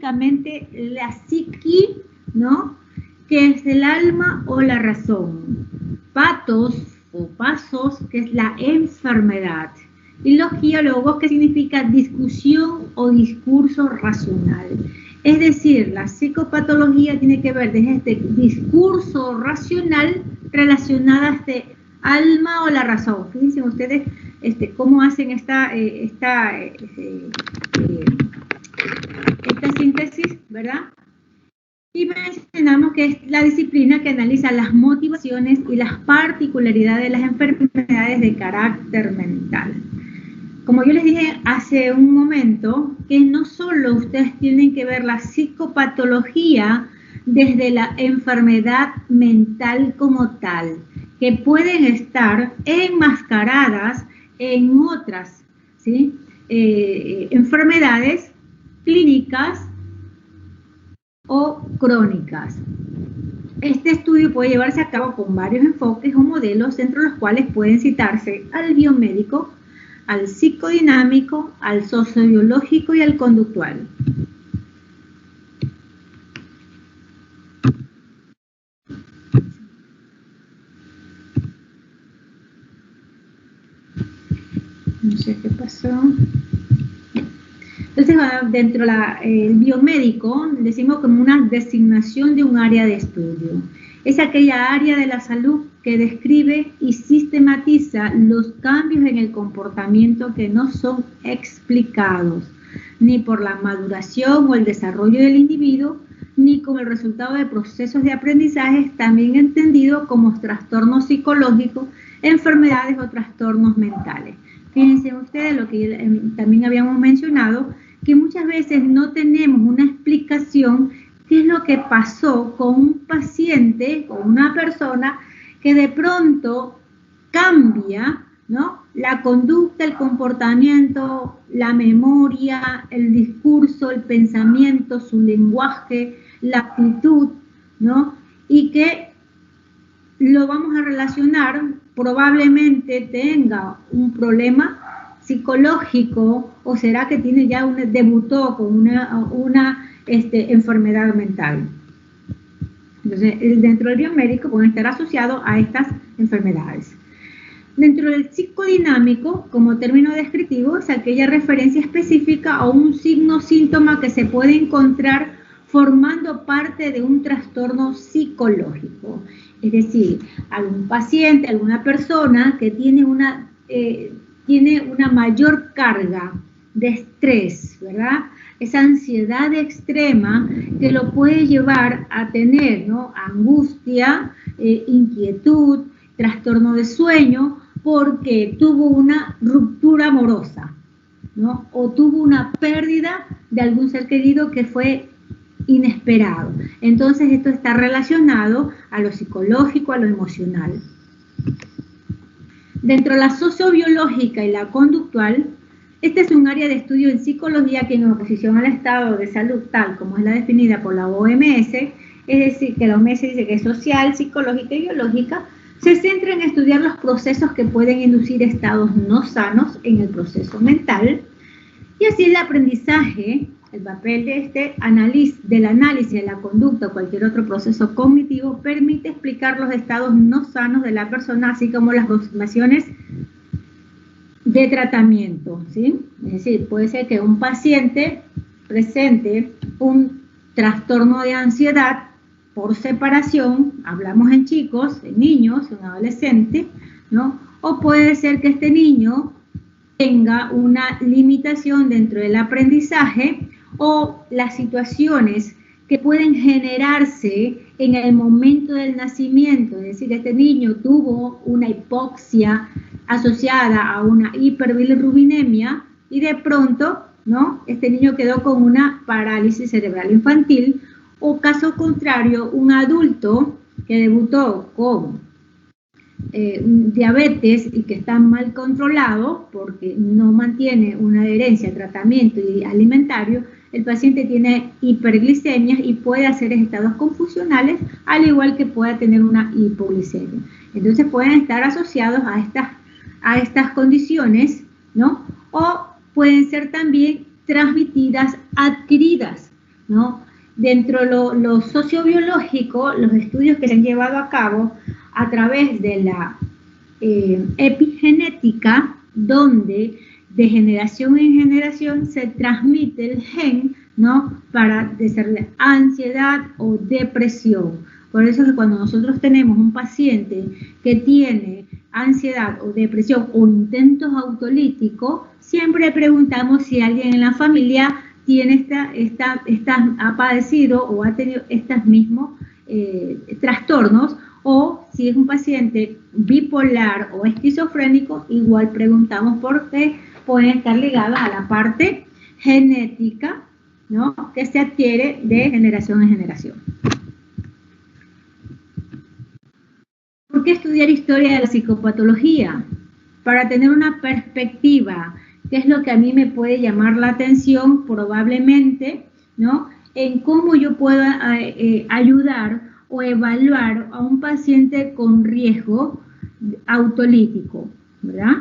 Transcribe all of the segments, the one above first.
biológicamente la psiqui, ¿no? Que es el alma o la razón. Patos o pasos, que es la enfermedad. Y logia, logos, que significa discusión o discurso racional. Es decir, la psicopatología tiene que ver desde este discurso racional relacionado a este alma o la razón. Fíjense ustedes cómo hacen esta síntesis, ¿verdad? Y mencionamos que es la disciplina que analiza las motivaciones y las particularidades de las enfermedades de carácter mental. Como yo les dije hace un momento, que no solo ustedes tienen que ver la psicopatología desde la enfermedad mental como tal, que pueden estar enmascaradas en otras, ¿sí? Enfermedades clínicas o crónicas. Este estudio puede llevarse a cabo con varios enfoques o modelos, entre los cuales pueden citarse al biomédico, al psicodinámico, al sociobiológico y al conductual. No sé qué pasó. Entonces, dentro del biomédico, decimos como una designación de un área de estudio. Es aquella área de la salud que describe y sistematiza los cambios en el comportamiento que no son explicados, ni por la maduración o el desarrollo del individuo, ni como el resultado de procesos de aprendizaje, también entendido como trastornos psicológicos, enfermedades o trastornos mentales. Fíjense ustedes lo que también habíamos mencionado, que muchas veces no tenemos una explicación qué es lo que pasó con un paciente, con una persona que de pronto cambia, ¿no? La conducta, el comportamiento, la memoria, el discurso, el pensamiento, su lenguaje, la actitud, ¿no? Y que lo vamos a relacionar, probablemente tenga un problema psicológico, o será que tiene ya debutó con una enfermedad mental. Entonces, dentro del biomédico pueden estar asociados a estas enfermedades. Dentro del psicodinámico, como término descriptivo, es aquella referencia específica a un signo o síntoma que se puede encontrar formando parte de un trastorno psicológico. Es decir, algún paciente, alguna persona que tiene una mayor carga de estrés, ¿verdad? Esa ansiedad extrema que lo puede llevar a tener, ¿no? Angustia, inquietud, trastorno de sueño, porque tuvo una ruptura amorosa, ¿no? O tuvo una pérdida de algún ser querido que fue inesperado. Entonces esto está relacionado a lo psicológico, a lo emocional. Dentro de la sociobiológica y la conductual, este es un área de estudio en psicología que, en oposición al estado de salud tal como es la definida por la OMS, es decir, que la OMS dice que es social, psicológica y biológica, se centra en estudiar los procesos que pueden inducir estados no sanos en el proceso mental, y así el aprendizaje, el papel de del análisis de la conducta o cualquier otro proceso cognitivo permite explicar los estados no sanos de la persona, así como las aproximaciones de tratamiento, ¿sí? Es decir, puede ser que un paciente presente un trastorno de ansiedad por separación, hablamos en chicos, en niños, en adolescentes, ¿no? O puede ser que este niño tenga una limitación dentro del aprendizaje o las situaciones que pueden generarse en el momento del nacimiento, es decir, este niño tuvo una hipoxia asociada a una hiperbilirrubinemia y de pronto, ¿no? Este niño quedó con una parálisis cerebral infantil, o caso contrario, un adulto que debutó con diabetes y que está mal controlado porque no mantiene una adherencia al tratamiento y alimentario, el paciente tiene hiperglicemias y puede hacer estados confusionales, al igual que pueda tener una hipoglicemia. Entonces pueden estar asociados a estas condiciones, ¿no? O pueden ser también transmitidas, adquiridas ¿no? Dentro de lo sociobiológico, los estudios que se han llevado a cabo a través de la epigenética, donde de generación en generación se transmite el gen, ¿no? Para desarrollar ansiedad o depresión. Por eso es que cuando nosotros tenemos un paciente que tiene ansiedad o depresión o intentos autolíticos, siempre preguntamos si alguien en la familia tiene ha padecido o ha tenido estos mismos trastornos, o si es un paciente bipolar o esquizofrénico, igual preguntamos porque pueden estar ligados a la parte genética, ¿no? Que se adquiere de generación en generación. ¿Por qué estudiar historia de la psicopatología? Para tener una perspectiva, que es lo que a mí me puede llamar la atención probablemente, ¿no? En cómo yo pueda ayudar o evaluar a un paciente con riesgo autolítico, ¿verdad?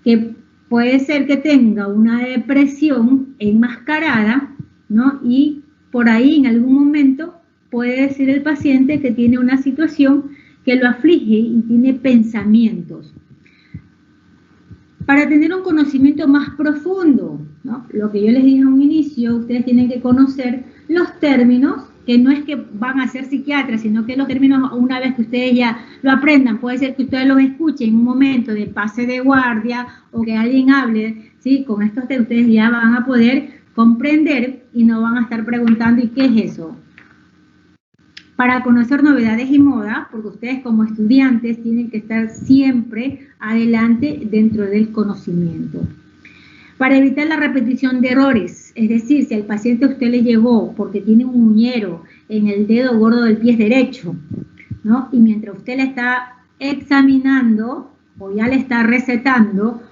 Que puede ser que tenga una depresión enmascarada, ¿no? Y por ahí en algún momento puede decir el paciente que tiene una situación que lo aflige y tiene pensamientos. Para tener un conocimiento más profundo, ¿no? Lo que yo les dije a un inicio, ustedes tienen que conocer los términos, que no es que van a ser psiquiatras, sino que los términos, una vez que ustedes ya lo aprendan, puede ser que ustedes los escuchen en un momento de pase de guardia o que alguien hable, ¿sí? Con estos ustedes ya van a poder comprender y no van a estar preguntando ¿y qué es eso? Para conocer novedades y moda, porque ustedes como estudiantes tienen que estar siempre adelante dentro del conocimiento. Para evitar la repetición de errores, es decir, si al paciente a usted le llegó porque tiene un uñero en el dedo gordo del pie derecho, ¿no? Y mientras usted le está examinando o ya le está recetando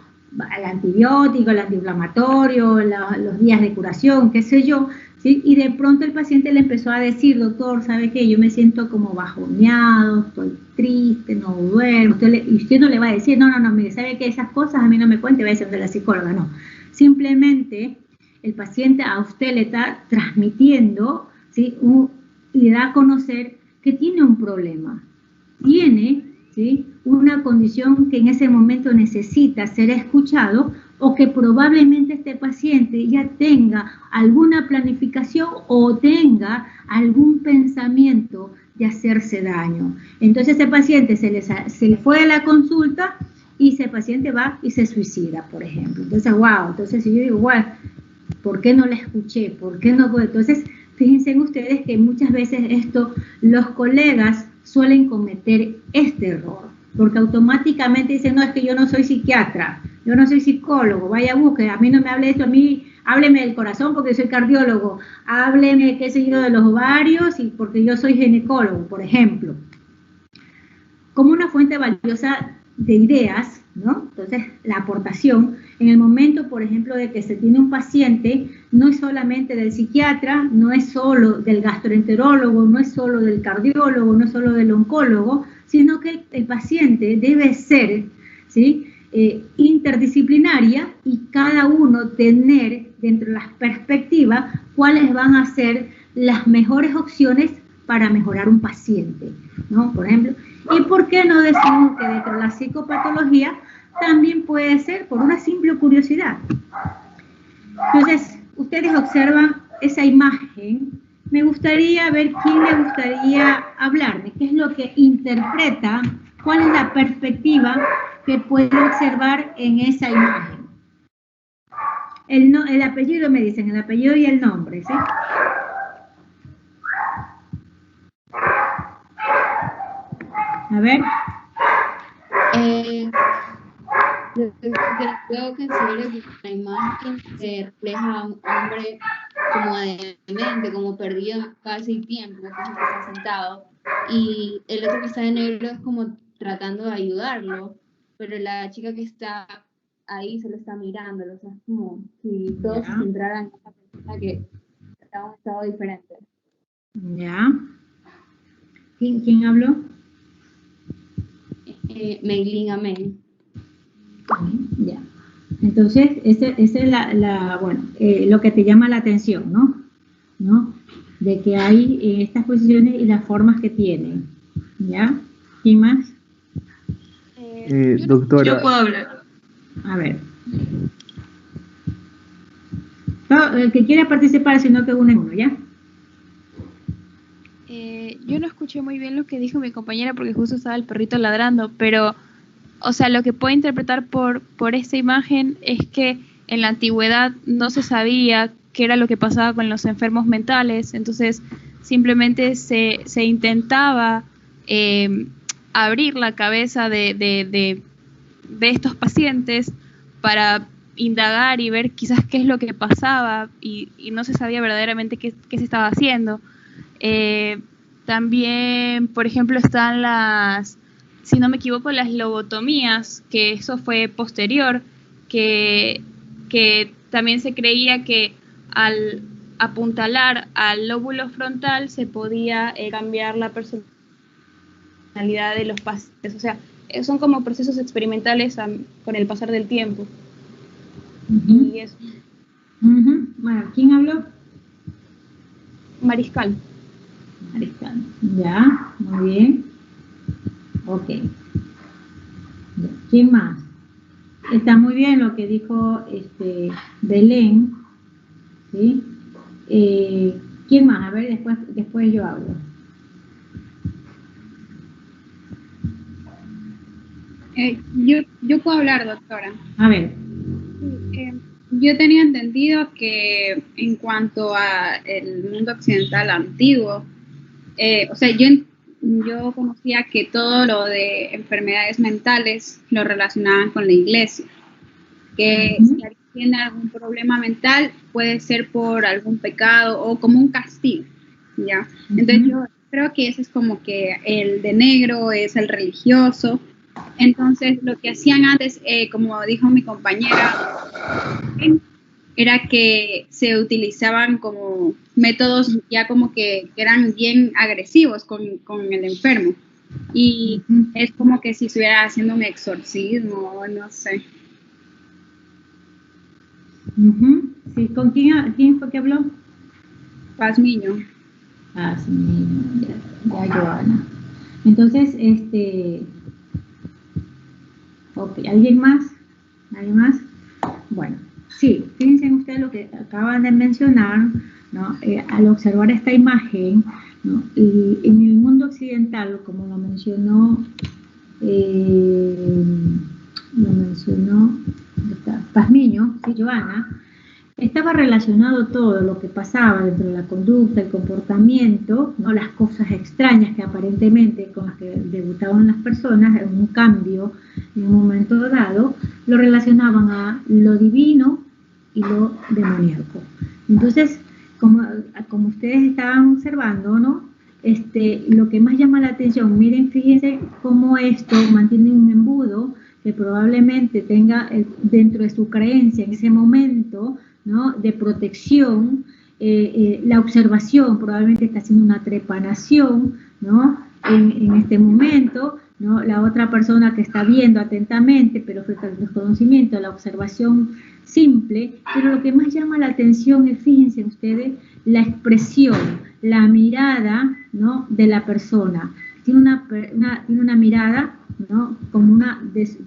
el antibiótico, el antiinflamatorio, los días de curación, qué sé yo, ¿sí? Y de pronto el paciente le empezó a decir, doctor, ¿sabe qué? Yo me siento como bajoneado, estoy triste, no duermo. Y usted no le va a decir, no, mire, ¿sabe qué? Esas cosas a mí no me cuente, voy a ser de la psicóloga, no. Simplemente el paciente a usted le está transmitiendo, ¿sí? Y le da a conocer que tiene un problema, tiene, ¿sí? Una condición que en ese momento necesita ser escuchado, o que probablemente este paciente ya tenga alguna planificación o tenga algún pensamiento de hacerse daño. Entonces ese paciente se le fue a la consulta y ese paciente va y se suicida, por ejemplo. Entonces, wow, entonces si yo digo, wow, ¿por qué no la escuché? ¿Por qué no? Entonces, fíjense ustedes que muchas veces los colegas suelen cometer este error, porque automáticamente dicen, no, es que yo no soy psiquiatra, yo no soy psicólogo, vaya busque, a mí no me hable de esto, a mí hábleme del corazón porque soy cardiólogo, hábleme, qué sé yo, de los ovarios y porque yo soy ginecólogo, por ejemplo. Como una fuente valiosa de ideas, ¿no? Entonces, la aportación, en el momento, por ejemplo, de que se tiene un paciente, no es solamente del psiquiatra, no es solo del gastroenterólogo, no es solo del cardiólogo, no es solo del oncólogo, sino que el paciente debe ser, ¿sí? Interdisciplinaria y cada uno tener dentro de las perspectivas cuáles van a ser las mejores opciones para mejorar un paciente, ¿no? Por ejemplo, ¿y por qué no decimos que dentro de la psicopatología también puede ser por una simple curiosidad? Entonces, ustedes observan esa imagen. Me gustaría ver quién le gustaría hablarme, qué es lo que interpreta, cuál es la perspectiva que puede observar en esa imagen. El apellido me dicen, el apellido y el nombre, ¿sí? A ver. Creo que la imagen se refleja a un hombre como demente, como perdido casi tiempo, que está sentado, y el otro que está de negro es como tratando de ayudarlo, pero la chica que está ahí se lo está mirando, o sea, es como si todos se centraran en esa persona que está en un estado diferente. Ya. ¿Quién habló? Meilín Amén. Ya. Entonces, esa es bueno, lo que te llama la atención, ¿no? de que hay estas posiciones y las formas que tienen. ¿Ya? ¿Quién más? Doctora. Yo puedo hablar. A ver. No, el que quiera participar, sino que uno en uno, ¿ya? Yo no escuché muy bien lo que dijo mi compañera porque justo estaba el perrito ladrando, pero, o sea, lo que puedo interpretar por esta imagen es que en la antigüedad no se sabía qué era lo que pasaba con los enfermos mentales, entonces simplemente se intentaba abrir la cabeza de estos pacientes para indagar y ver quizás qué es lo que pasaba y no se sabía verdaderamente qué se estaba haciendo. También, por ejemplo, están si no me equivoco, las lobotomías, que eso fue posterior, que también se creía que al apuntalar al lóbulo frontal se podía cambiar la personalidad de los pacientes. O sea, son como procesos experimentales con el pasar del tiempo. Y eso. Bueno, ¿quién habló? Mariscal. Mariscal. Ya, muy bien. Ok. ¿Quién más? Está muy bien lo que dijo Belén. ¿Sí? ¿Quién más? A ver, después yo hablo. Yo puedo hablar, doctora. A ver. Yo tenía entendido que en cuanto a el mundo occidental antiguo, o sea, yo conocía que todo lo de enfermedades mentales lo relacionaban con la iglesia, que si alguien tiene algún problema mental puede ser por algún pecado o como un castigo, ¿ya? Entonces yo creo que ese es como que el de negro es el religioso. Entonces lo que hacían antes, como dijo mi compañera, era que se utilizaban como métodos ya como que eran bien agresivos con el enfermo y es como que si estuviera haciendo un exorcismo o no sé. Sí, ¿con quién fue que habló? Pazmiño. Pazmiño, ya Joana. Entonces, ok, ¿alguien más? ¿Alguien más? Bueno, sí, fíjense ustedes lo que acaban de mencionar, ¿no? Al observar esta imagen, ¿no? Y en el mundo occidental, como lo mencionó Pazmiño, ¿sí, Joana? Estaba relacionado todo lo que pasaba dentro de la conducta, el comportamiento, ¿no? Las cosas extrañas que aparentemente con las que debutaban las personas, en un cambio en un momento dado, lo relacionaban a lo divino y lo demoníaco. Entonces, como ustedes estaban observando, ¿no? Lo que más llama la atención, miren, fíjense cómo esto mantiene un embudo que probablemente tenga dentro de su creencia en ese momento, ¿no? De protección, la observación probablemente está haciendo una trepanación, ¿no? En este momento, ¿no? La otra persona que está viendo atentamente, pero frente al desconocimiento, la observación simple, pero lo que más llama la atención es, fíjense ustedes, la expresión, la mirada, ¿no? De la persona. Tiene una mirada, ¿no? Como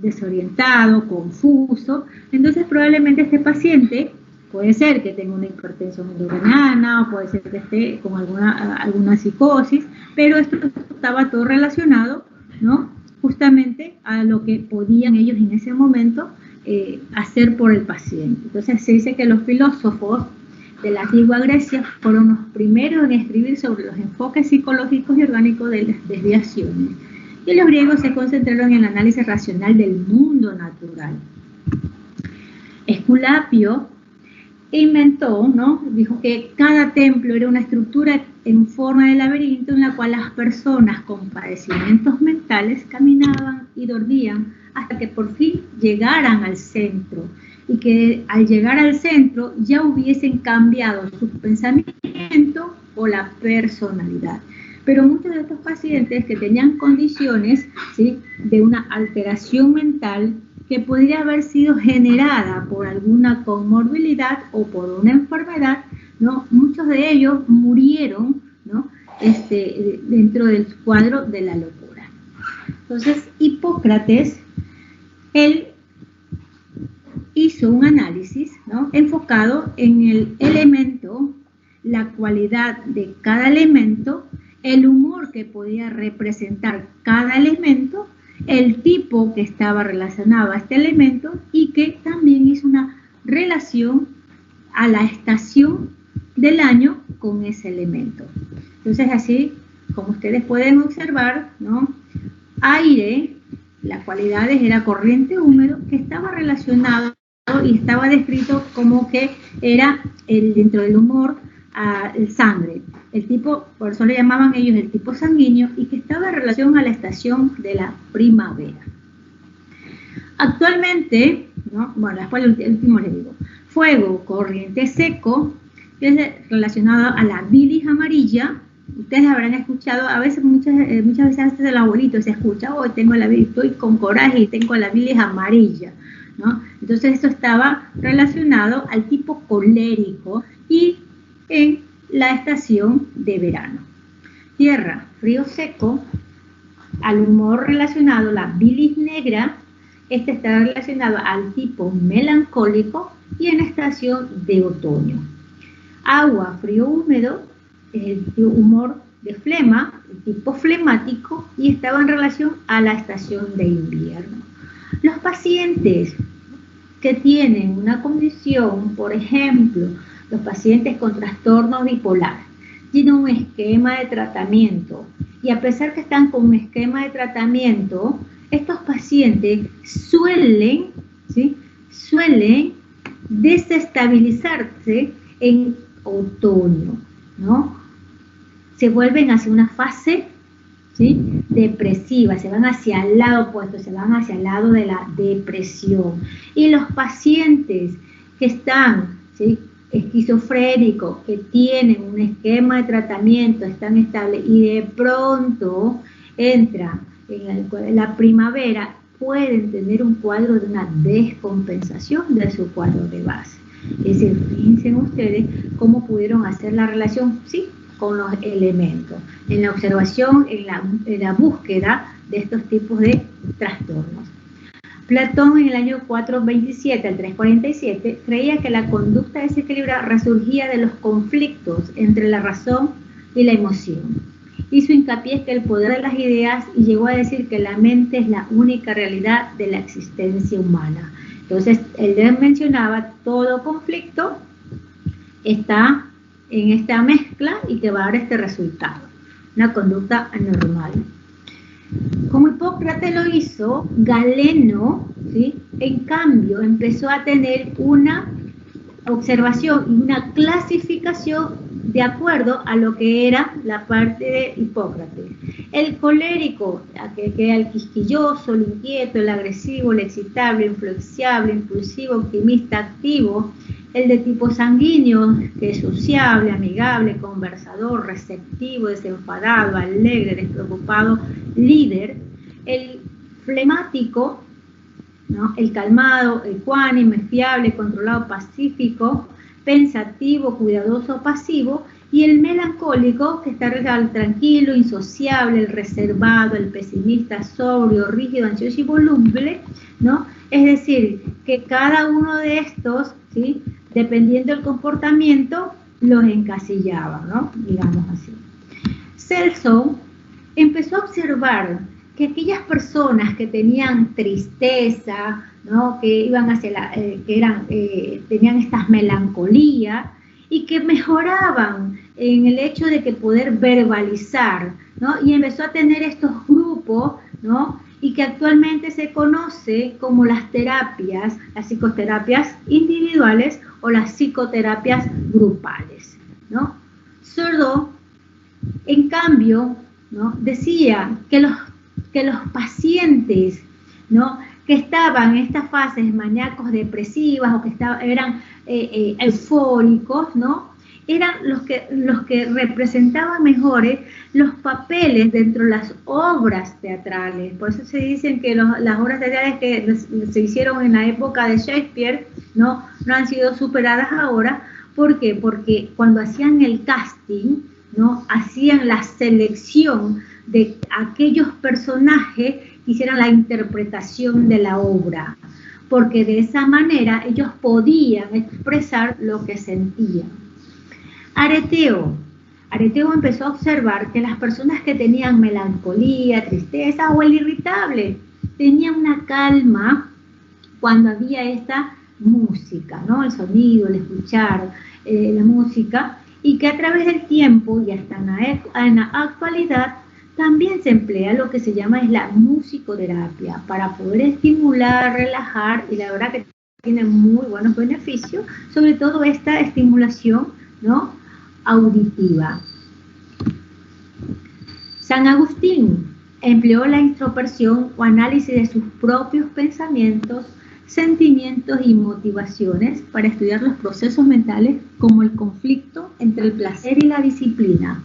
desorientado, confuso. Entonces probablemente este paciente puede ser que tenga una hipertensión endocrinal o puede ser que esté con alguna psicosis, pero esto estaba todo relacionado, ¿no? Justamente a lo que podían ellos en ese momento hacer por el paciente. Entonces se dice que los filósofos de la antigua Grecia fueron los primeros en escribir sobre los enfoques psicológicos y orgánicos de las desviaciones. Y los griegos se concentraron en el análisis racional del mundo natural. Esculapio inventó, ¿no? Dijo que cada templo era una estructura en forma de laberinto en la cual las personas con padecimientos mentales caminaban y dormían hasta que por fin llegaran al centro, y que al llegar al centro ya hubiesen cambiado su pensamiento o la personalidad. Pero muchos de estos pacientes que tenían condiciones, ¿sí?, de una alteración mental que podría haber sido generada por alguna comorbilidad o por una enfermedad, ¿no? Muchos de ellos murieron, ¿no? Dentro del cuadro de la locura. Entonces, Hipócrates, él hizo un análisis, ¿no? Enfocado en el elemento, la cualidad de cada elemento, el humor que podía representar cada elemento, el tipo que estaba relacionado a este elemento y que también hizo una relación a la estación del año con ese elemento. Entonces, así como ustedes pueden observar, ¿no? Aire, las cualidades era corriente húmedo, que estaba relacionado y estaba descrito como que era dentro del humor el sangre, el tipo, por eso le llamaban ellos el tipo sanguíneo, y que estaba en relación a la estación de la primavera. Actualmente, ¿no? Bueno, después el último les digo, fuego, corriente seco, que es relacionado a la bilis amarilla. Ustedes habrán escuchado, a veces, muchas veces antes del abuelito se escucha, hoy tengo la bilis, estoy con coraje y tengo la bilis amarilla, ¿no? Entonces esto estaba relacionado al tipo colérico y en la estación de verano. Tierra, frío seco, al humor relacionado, la bilis negra, este está relacionado al tipo melancólico y en la estación de otoño. Agua, frío húmedo, es el humor de flema, el tipo flemático, y estaba en relación a la estación de invierno. Los pacientes que tienen una condición, por ejemplo, los pacientes con trastorno bipolar, tienen un esquema de tratamiento y a pesar que están con un esquema de tratamiento, estos pacientes suelen desestabilizarse en otoño, ¿no? Se vuelven hacia una fase, ¿sí?, depresiva, se van hacia el lado opuesto, se van hacia el lado de la depresión. Y los pacientes que están, ¿sí?, esquizofrénicos, que tienen un esquema de tratamiento, están estables y de pronto entra en la primavera, pueden tener un cuadro de una descompensación de su cuadro de base. Es decir, fíjense ustedes cómo pudieron hacer la relación, sí, con los elementos, en la observación, en la búsqueda de estos tipos de trastornos. Platón en el año 427 al 347 creía que la conducta desequilibrada resurgía de los conflictos entre la razón y la emoción. Hizo hincapié en que el poder de las ideas y llegó a decir que la mente es la única realidad de la existencia humana. Entonces, él mencionaba todo conflicto está en esta mezcla y que va a dar este resultado, una conducta anormal. Como Hipócrates lo hizo, Galeno, ¿sí?, en cambio, empezó a tener una observación y una clasificación de acuerdo a lo que era la parte de Hipócrates. El colérico, que era el quisquilloso, el inquieto, el agresivo, el excitable, influenciable, impulsivo, optimista, activo. El de tipo sanguíneo, que es sociable, amigable, conversador, receptivo, desenfadado, alegre, despreocupado, líder. El flemático, ¿no?, el calmado, ecuánime, fiable, controlado, pacífico, pensativo, cuidadoso, pasivo. Y el melancólico, que está al tranquilo, insociable, el reservado, el pesimista, sobrio, rígido, ansioso y voluble, ¿no? Es decir, que cada uno de estos, ¿sí?, dependiendo del comportamiento, los encasillaba, ¿no?, digamos así. Celso empezó a observar que aquellas personas que tenían tristeza, ¿no?, que iban hacia tenían estas melancolías y que mejoraban en el hecho de que poder verbalizar, ¿no?, y empezó a tener estos grupos, ¿no?, y que actualmente se conoce como las terapias, las psicoterapias individuales o las psicoterapias grupales, ¿no? Sordo, en cambio, ¿no?, decía que los pacientes, ¿no?, que estaban en estas fases maníacos depresivas o que eran eufóricos, ¿no?, eran los que representaban mejores los papeles dentro de las obras teatrales. Por eso se dicen que las obras teatrales que se hicieron en la época de Shakespeare no han sido superadas ahora, ¿Por qué? Porque cuando hacían el casting, ¿no? Hacían la selección de aquellos personajes que hicieran la interpretación de la obra, porque de esa manera ellos podían expresar lo que sentían. Areteo empezó a observar que las personas que tenían melancolía, tristeza o el irritable tenían una calma cuando había esta música, ¿no? El sonido, el escuchar la música, y que a través del tiempo y hasta en la actualidad también se emplea lo que se llama es la musicoterapia para poder estimular, relajar, y la verdad que tiene muy buenos beneficios, sobre todo esta estimulación, ¿no? Auditiva. San Agustín empleó la introspección o análisis de sus propios pensamientos, sentimientos y motivaciones para estudiar los procesos mentales como el conflicto entre el placer y la disciplina.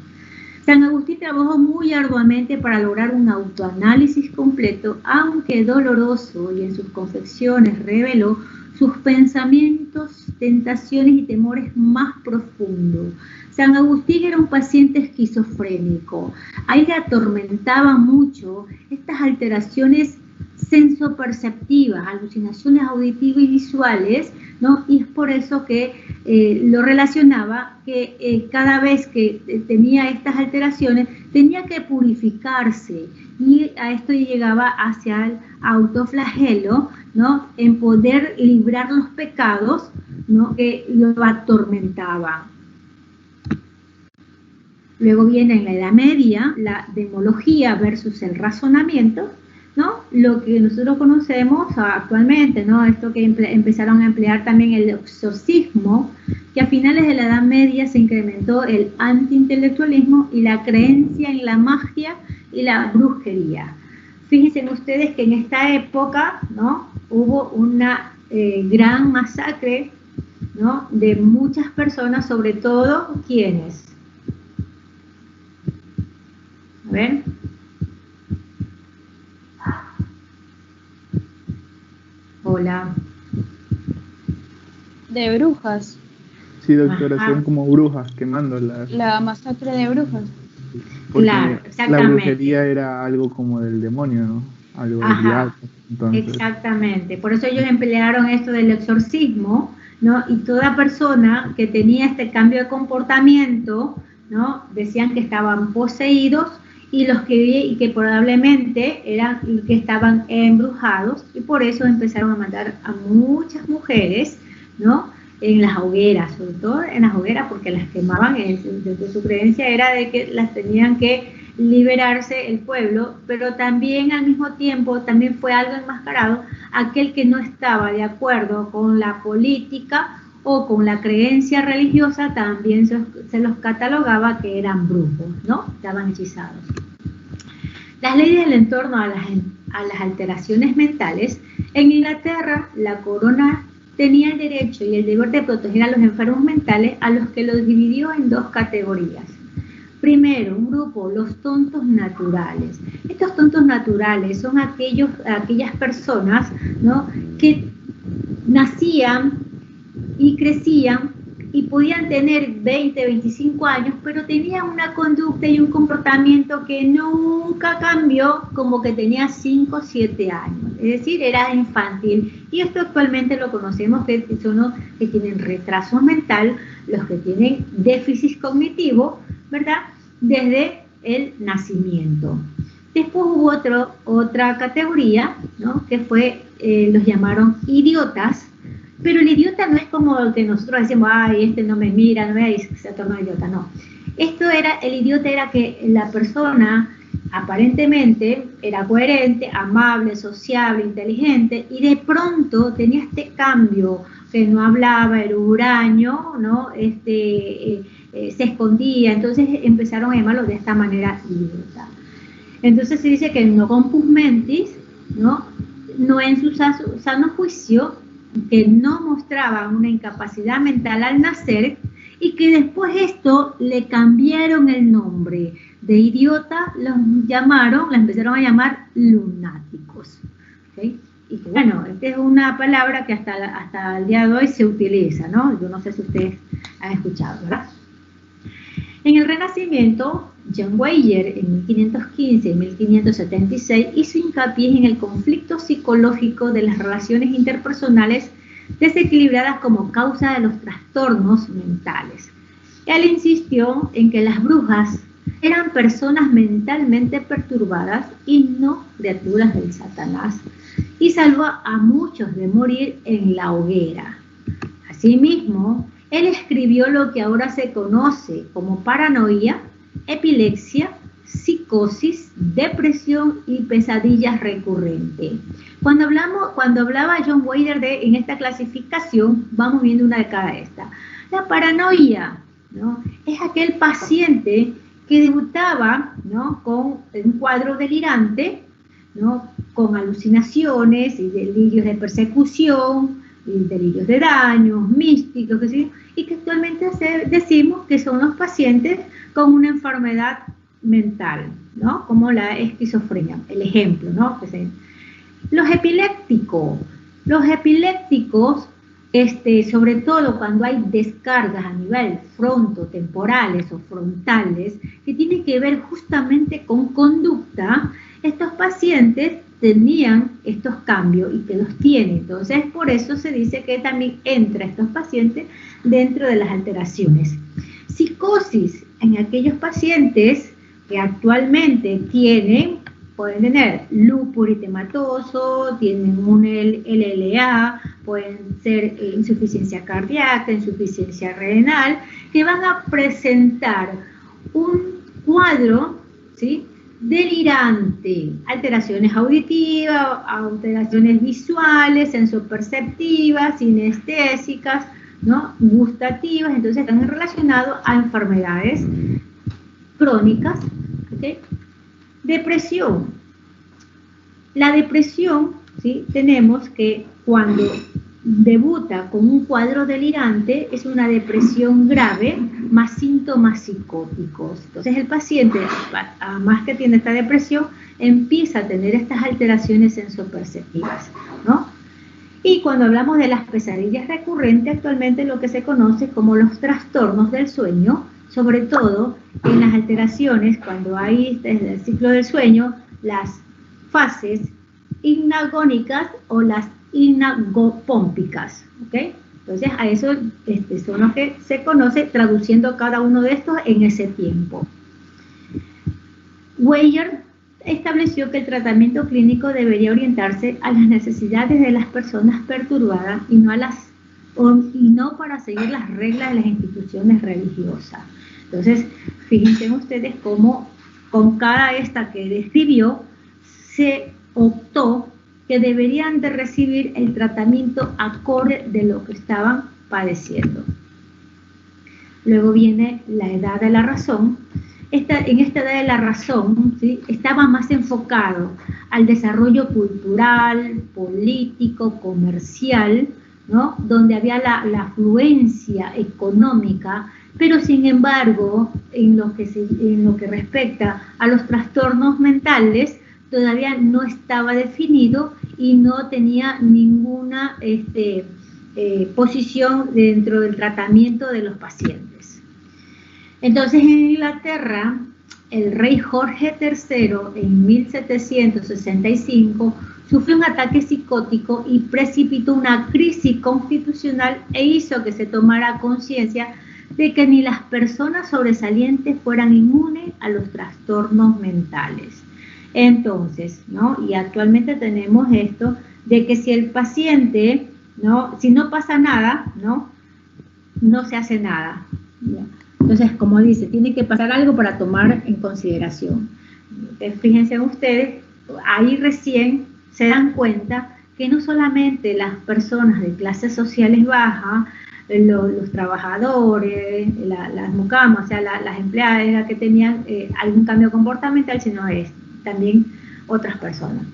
San Agustín trabajó muy arduamente para lograr un autoanálisis completo, aunque doloroso, y en sus confesiones reveló sus pensamientos, tentaciones y temores más profundos. San Agustín era un paciente esquizofrénico. A él le atormentaban mucho estas alteraciones sensoperceptivas, alucinaciones auditivas y visuales, ¿no? Y es por eso que lo relacionaba que cada vez que tenía estas alteraciones tenía que purificarse, y a esto llegaba hacia el autoflagelo, ¿no? En poder librar los pecados, ¿no? Que lo atormentaban. Luego viene en la Edad Media la demología versus el razonamiento, ¿no? Lo que nosotros conocemos actualmente, ¿no? Esto que empezaron a emplear también el exorcismo, que a finales de la Edad Media se incrementó el antiintelectualismo y la creencia en la magia y la brujería. Fíjense ustedes que en esta época, ¿no? Hubo una gran masacre, ¿no? De muchas personas, sobre todo, ¿quiénes? A ver. Hola. De brujas. Sí, doctora, son como brujas quemándolas. La masacre de brujas. Porque claro, la brujería era algo como del demonio, ¿no? Algo del diablo. Entonces. Exactamente. Por eso ellos emplearon esto del exorcismo, ¿no? Y toda persona que tenía este cambio de comportamiento, ¿no? Decían que estaban poseídos, y los que probablemente eran que estaban embrujados, y por eso empezaron a matar a muchas mujeres, ¿no? En las hogueras, sobre todo en las hogueras, porque las quemaban. Desde su creencia era de que las tenían que liberarse el pueblo, pero también al mismo tiempo también fue algo enmascarado aquel que no estaba de acuerdo con la política o con la creencia religiosa, también se los catalogaba que eran brujos, ¿no? Estaban hechizados. Las leyes del entorno a las alteraciones mentales. En Inglaterra, la corona tenía el derecho y el deber de proteger a los enfermos mentales, a los que los dividió en dos categorías. Primero, un grupo, los tontos naturales. Estos tontos naturales son aquellas personas, ¿no? Que nacían y crecían y podían tener 20, 25 años, pero tenían una conducta y un comportamiento que nunca cambió, como que tenía 5 o 7 años. Es decir, era infantil. Y esto actualmente lo conocemos, que son los que tienen retraso mental, los que tienen déficit cognitivo, ¿verdad? Desde el nacimiento. Después hubo otra categoría, ¿no? Que fue, los llamaron idiotas. Pero el idiota no es como el que nosotros decimos, ay, este no me mira, no me dice que se tornó idiota, no. El idiota era que la persona aparentemente era coherente, amable, sociable, inteligente, y de pronto tenía este cambio, que no hablaba, era huraño, ¿no? Se escondía, entonces empezaron a llamarlo de esta manera idiota. Entonces se dice que no compus mentis, no en su sano juicio, que no mostraban una incapacidad mental al nacer, y que después esto le cambiaron el nombre de idiota, los empezaron a llamar lunáticos, ¿okay? y que, bueno, esta es una palabra que hasta el día de hoy se utiliza, ¿no? Yo no sé si ustedes han escuchado, ¿verdad? En el Renacimiento, John Weyer, en 1515 y 1576, hizo hincapié en el conflicto psicológico de las relaciones interpersonales desequilibradas como causa de los trastornos mentales. Él insistió en que las brujas eran personas mentalmente perturbadas y no criaturas del Satanás, y salvó a muchos de morir en la hoguera. Asimismo, él escribió lo que ahora se conoce como paranoia, epilepsia, psicosis, depresión y pesadillas recurrentes. Cuando hablaba John Weyer en esta clasificación, vamos viendo una de cada esta. La paranoia, ¿no?, es aquel paciente que debutaba, ¿no?, con un cuadro delirante, ¿no?, con alucinaciones y delirios de persecución, y delirios de daños, místicos, y que actualmente decimos que son los pacientes con una enfermedad mental, ¿no?, como la esquizofrenia, el ejemplo, ¿no? Los epilépticos, sobre todo cuando hay descargas a nivel frontotemporales o frontales, que tienen que ver justamente con conducta, estos pacientes tenían estos cambios y que los tienen. Entonces, por eso se dice que también entra estos pacientes dentro de las alteraciones. Psicosis, en aquellos pacientes que actualmente pueden tener lupus eritematoso, tienen un LLA, pueden ser insuficiencia cardíaca, insuficiencia renal, que van a presentar un cuadro, ¿sí?, delirante, alteraciones auditivas, alteraciones visuales, sensoperceptivas, sinestésicas, ¿no?, gustativas. Entonces están relacionados a enfermedades crónicas, ¿okay? Depresión. La depresión, ¿sí?, tenemos que cuando debuta con un cuadro delirante es una depresión grave más síntomas psicóticos. Entonces el paciente, más que tiene esta depresión, empieza a tener estas alteraciones sensoperceptivas, ¿no? Y cuando hablamos de las pesadillas recurrentes, actualmente lo que se conoce como los trastornos del sueño, sobre todo en las alteraciones, cuando hay desde el ciclo del sueño, las fases hipnagónicas o las hipnagopómpicas, ¿ok? Entonces a eso son los que se conoce, traduciendo cada uno de estos en ese tiempo. Weyer estableció que el tratamiento clínico debería orientarse a las necesidades de las personas perturbadas y no para seguir las reglas de las instituciones religiosas. Entonces, fíjense ustedes cómo con cada esta que describió se optó que deberían de recibir el tratamiento acorde de lo que estaban padeciendo. Luego viene la edad de la razón. En esta edad de la razón, ¿sí?, estaba más enfocado al desarrollo cultural, político, comercial, ¿no?, donde había la afluencia económica, pero sin embargo, en lo que respecta a los trastornos mentales, todavía no estaba definido y no tenía ninguna posición dentro del tratamiento de los pacientes. Entonces, en Inglaterra, el rey Jorge III, en 1765, sufrió un ataque psicótico y precipitó una crisis constitucional e hizo que se tomara conciencia de que ni las personas sobresalientes fueran inmunes a los trastornos mentales. Entonces, ¿no?, y actualmente tenemos esto de que si el paciente, ¿no?, si no pasa nada, no se hace nada, ¿ya? Entonces, como dice, tiene que pasar algo para tomar en consideración. Entonces, fíjense ustedes, ahí recién se dan cuenta que no solamente las personas de clases sociales bajas, los trabajadores, las mucamas, o sea, las empleadas que tenían algún cambio comportamental, sino también otras personas.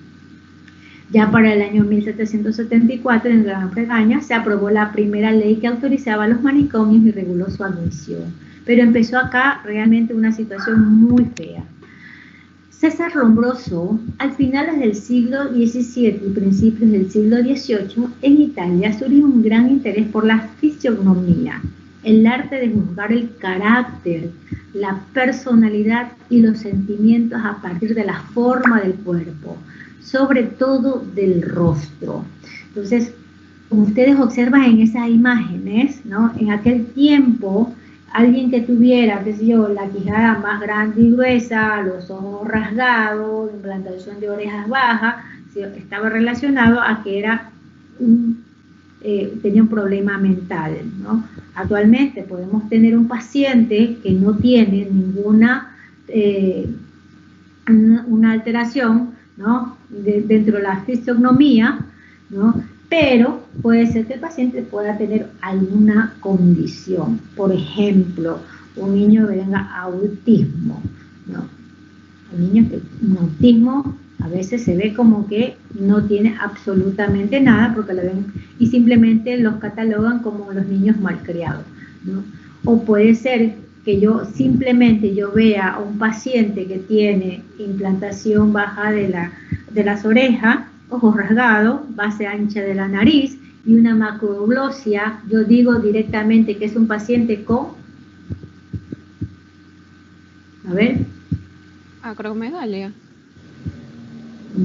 Ya para el año 1774, en Gran Bretaña, se aprobó la primera ley que autorizaba los manicomios y reguló su admisión. Pero empezó acá realmente una situación muy fea. César Lombroso, al finales del siglo XVII y principios del siglo XVIII, en Italia surgió un gran interés por la fisiognomía, el arte de juzgar el carácter, la personalidad y los sentimientos a partir de la forma del cuerpo, sobre todo del rostro. Entonces, como ustedes observan en esas imágenes, ¿no? En aquel tiempo, alguien que tuviera, qué sé yo, la quijada más grande y gruesa, los ojos rasgados, implantación de orejas bajas, estaba relacionado a que era tenía un problema mental, ¿no? Actualmente podemos tener un paciente que no tiene ninguna una alteración, ¿no? Dentro de la fisiognomía, ¿no? Pero puede ser que el paciente pueda tener alguna condición. Por ejemplo, un niño que tenga autismo, ¿no? Un niño que un autismo a veces se ve como que no tiene absolutamente nada porque lo ven y simplemente los catalogan como los niños malcriados, ¿no? O puede ser que yo simplemente vea a un paciente que tiene implantación baja de las orejas, ojos rasgados, base ancha de la nariz y una macroglosia, yo digo directamente que es un paciente con, a ver, acromegalia.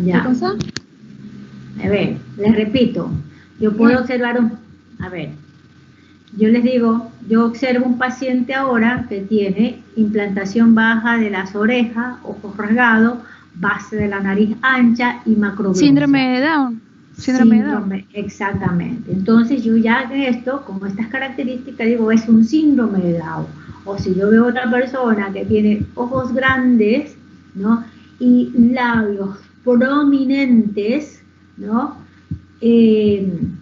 Ya. ¿Qué cosa? A ver, les repito, yo puedo observar yo les digo, yo observo un paciente ahora que tiene implantación baja de las orejas, ojos rasgados, base de la nariz ancha y macroglosia. Síndrome de Down. Síndrome de Down. Exactamente. Entonces yo ya esto, con estas características, digo, es un síndrome de Down. O si yo veo otra persona que tiene ojos grandes, ¿no? Y labios prominentes, ¿no? En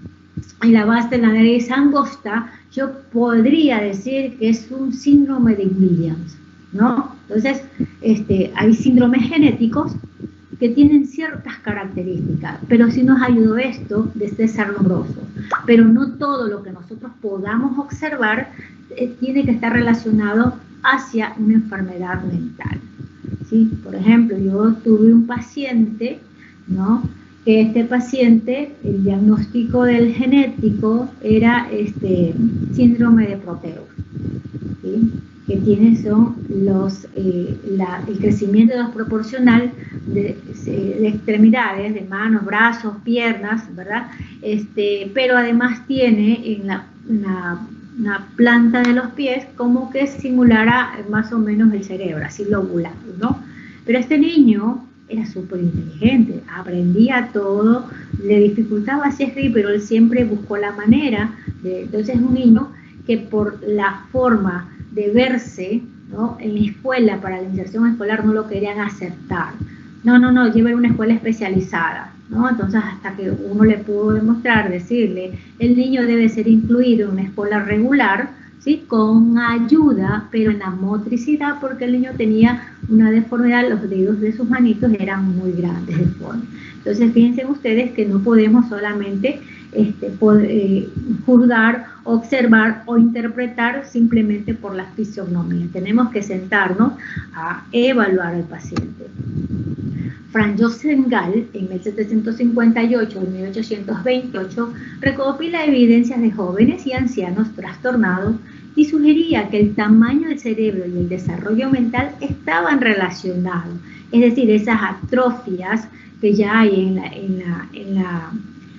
la base de la nariz angosta, yo podría decir que es un síndrome de Williams, ¿no? Entonces, hay síndromes genéticos que tienen ciertas características, pero sí nos ayudó esto de César Lombroso. Pero no todo lo que nosotros podamos observar tiene que estar relacionado hacia una enfermedad mental, ¿sí? Por ejemplo, yo tuve un paciente, ¿no? Que este paciente, el diagnóstico del genético era síndrome de Proteus, ¿sí? Que tiene son el crecimiento desproporcional de extremidades, de manos, brazos, piernas, ¿verdad? Pero además tiene en la planta de los pies como que simulara más o menos el cerebro, así lobulado, ¿no? Pero este niño era súper inteligente, aprendía todo, le dificultaba así escribir, pero él siempre buscó la manera entonces es un niño que por la forma de verse, ¿no? En la escuela, para la inserción escolar, no lo querían aceptar. No, lleva a una escuela especializada, ¿no? Entonces, hasta que uno le pudo demostrar, decirle, el niño debe ser incluido en una escuela regular, ¿sí? Con ayuda, pero en la motricidad, porque el niño tenía una deformidad, los dedos de sus manitos eran muy grandes de forma. Entonces, fíjense ustedes que no podemos solamente juzgar, observar o interpretar simplemente por la fisiognomía. Tenemos que sentarnos a evaluar al paciente. Franz Joseph Gall, en 1758 o 1828, recopila evidencias de jóvenes y ancianos trastornados y sugería que el tamaño del cerebro y el desarrollo mental estaban relacionados. Es decir, esas atrofias que ya hay en la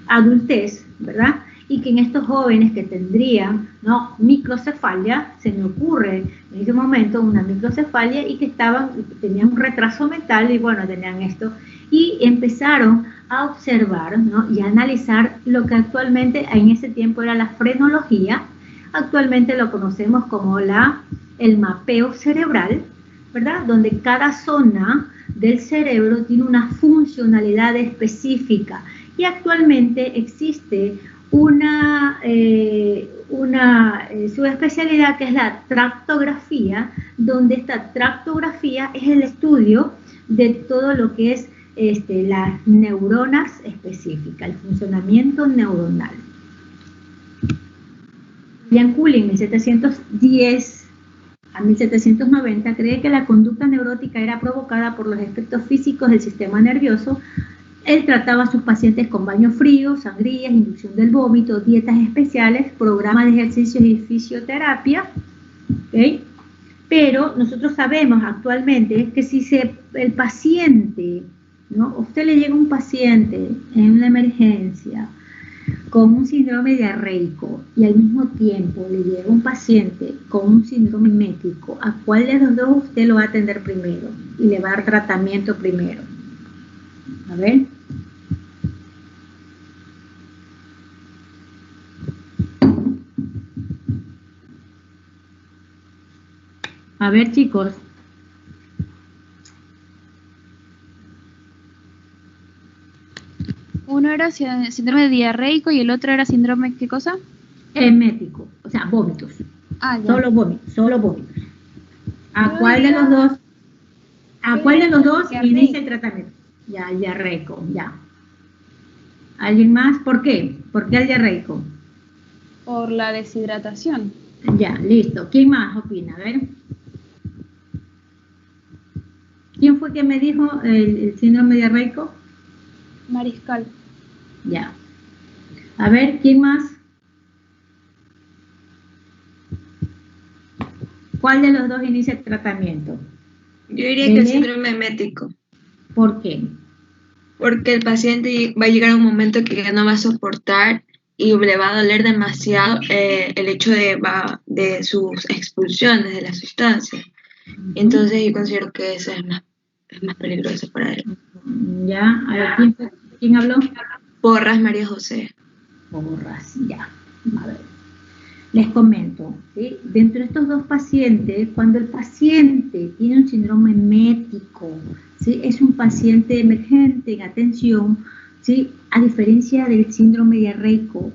adultez, ¿verdad? Y que en estos jóvenes que tendrían, ¿no? Microcefalia, se me ocurre en ese momento una microcefalia y que tenían un retraso mental y bueno, tenían esto. Y empezaron a observar, ¿no? Y a analizar lo que actualmente en ese tiempo era la frenología, actualmente lo conocemos como el mapeo cerebral, ¿verdad? Donde cada zona del cerebro tiene una funcionalidad específica. Y actualmente existe una subespecialidad que es la tractografía, donde esta tractografía es el estudio de todo lo que es las neuronas específicas, el funcionamiento neuronal. William Cullen, en 1710, a 1790, cree que la conducta neurótica era provocada por los efectos físicos del sistema nervioso. Él trataba a sus pacientes con baños fríos, sangrías, inducción del vómito, dietas especiales, programas de ejercicios y fisioterapia, ¿okay? Pero nosotros sabemos actualmente que si el paciente, ¿no? A usted le llega un paciente en una emergencia con un síndrome diarreico y al mismo tiempo le llega un paciente con un síndrome emético, ¿a cuál de los dos usted lo va a atender primero y le va a dar tratamiento primero? A ver. A ver, chicos. Uno era síndrome diarreico y el otro era síndrome, ¿qué cosa? Emético, o sea, vómitos. Ah, ya. Solo vómitos. ¿A cuál de los dos? ¿A cuál de los dos inicia el tratamiento? Ya, el diarreico, ya. ¿Alguien más? ¿Por qué? ¿Por qué el diarreico? Por la deshidratación. Ya, listo. ¿Quién más opina? A ver. ¿Quién fue que me dijo el síndrome diarreico? Mariscal. Ya. A ver, ¿quién más? ¿Cuál de los dos inicia el tratamiento? Yo diría que el síndrome emético. ¿Por qué? Porque el paciente va a llegar a un momento que ya no va a soportar y le va a doler demasiado el hecho de sus expulsiones de la sustancia. Entonces yo considero que eso es más peligroso para él. Ya, a ver, ¿quién habló? Porras, María José. Porras, ya. A ver, les comento, ¿sí? Dentro de estos dos pacientes, cuando el paciente tiene un síndrome emético, ¿sí? Es un paciente emergente en atención, ¿sí? A diferencia del síndrome diarreico,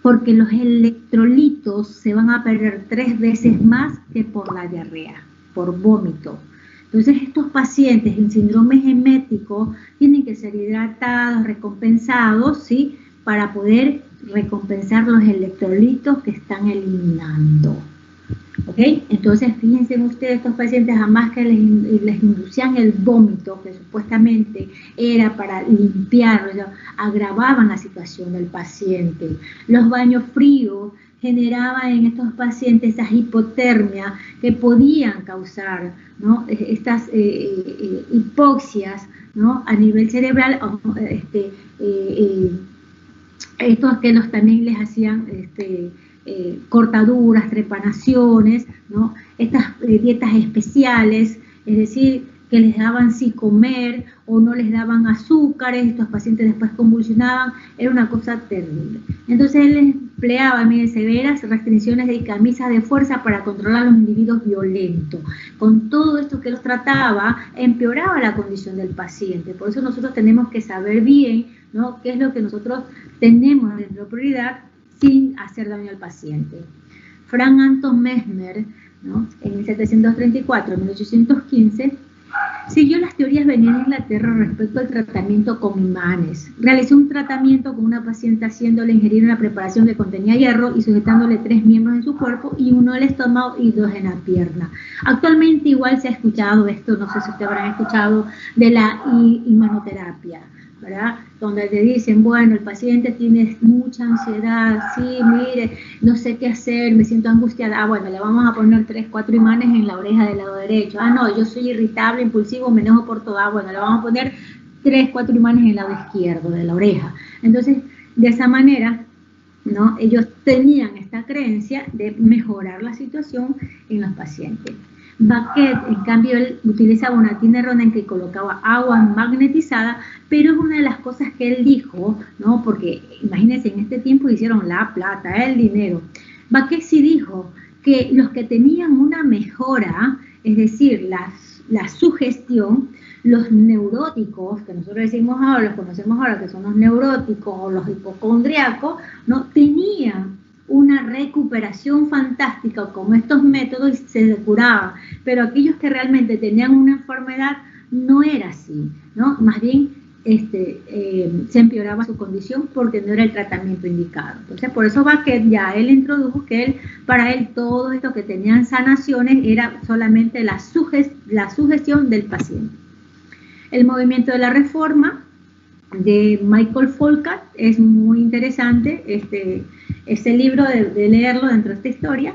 porque los electrolitos se van a perder 3 veces más que por la diarrea, por vómito. Entonces, estos pacientes en síndromes eméticos tienen que ser hidratados, recompensados, ¿sí? Para poder recompensar los electrolitos que están eliminando. ¿Ok? Entonces, fíjense ustedes, estos pacientes, jamás que les inducían el vómito, que supuestamente era para limpiar, o sea, agravaban la situación del paciente. Los baños fríos generaban en estos pacientes esa hipotermia que podían causar, ¿no? Estas hipoxias, ¿no? A nivel cerebral, estos que también les hacían cortaduras, trepanaciones, ¿no? Estas dietas especiales, es decir, que les daban sin comer o no les daban azúcares, estos pacientes después convulsionaban, era una cosa terrible. Entonces él empleaba severas restricciones de camisas de fuerza para controlar a los individuos violentos. Con todo esto que los trataba, empeoraba la condición del paciente. Por eso nosotros tenemos que saber bien, ¿no? Qué es lo que nosotros tenemos de prioridad sin hacer daño al paciente. Frank Anton Mesmer, ¿no? En 1734-1815, siguió las teorías venidas de Inglaterra respecto al tratamiento con imanes. Realizó un tratamiento con una paciente haciéndole ingerir una preparación que contenía hierro y sujetándole 3 miembros en su cuerpo y uno en el estómago y 2 en la pierna. Actualmente igual se ha escuchado esto, no sé si ustedes habrán escuchado, de la imanoterapia, ¿verdad? Donde te dicen, bueno, el paciente tiene mucha ansiedad, sí, mire, no sé qué hacer, me siento angustiada, bueno, le vamos a poner 3, 4 imanes en la oreja del lado derecho, no, yo soy irritable, impulsivo, me enojo por todo, bueno, le vamos a poner 3, 4 imanes en el lado izquierdo de la oreja. Entonces, de esa manera, ¿no? Ellos tenían esta creencia de mejorar la situación en los pacientes. Baquet, en cambio, él utilizaba una tina errónea en que colocaba agua magnetizada, pero es una de las cosas que él dijo, ¿no? Porque imagínense, en este tiempo hicieron la plata, el dinero. Baquet sí dijo que los que tenían una mejora, es decir, la sugestión, los neuróticos, que nosotros decimos ahora, los conocemos ahora, que son los neuróticos o los hipocondriacos, ¿no? Tenían una recuperación fantástica con estos métodos y se curaban, pero aquellos que realmente tenían una enfermedad no era así, ¿no? Más bien se empeoraba su condición porque no era el tratamiento indicado. Entonces, por eso Baquet ya él introdujo que para él todo esto que tenían sanaciones era solamente la sugestión del paciente. El movimiento de la reforma de Michael Folcat es muy interesante, este libro de leerlo dentro de esta historia.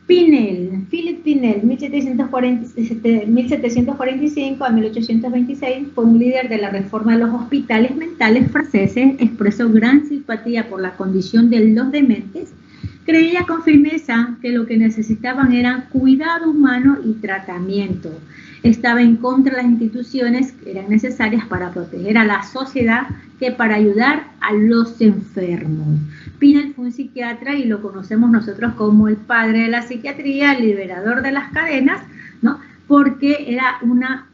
Philip Pinel, 1745 a 1826, fue un líder de la reforma de los hospitales mentales franceses, expresó gran simpatía por la condición de los dementes, creía con firmeza que lo que necesitaban era cuidado humano y tratamiento. Estaba en contra de las instituciones que eran necesarias para proteger a la sociedad que para ayudar a los enfermos. Pinel fue un psiquiatra y lo conocemos nosotros como el padre de la psiquiatría, el liberador de las cadenas, ¿no? Porque era una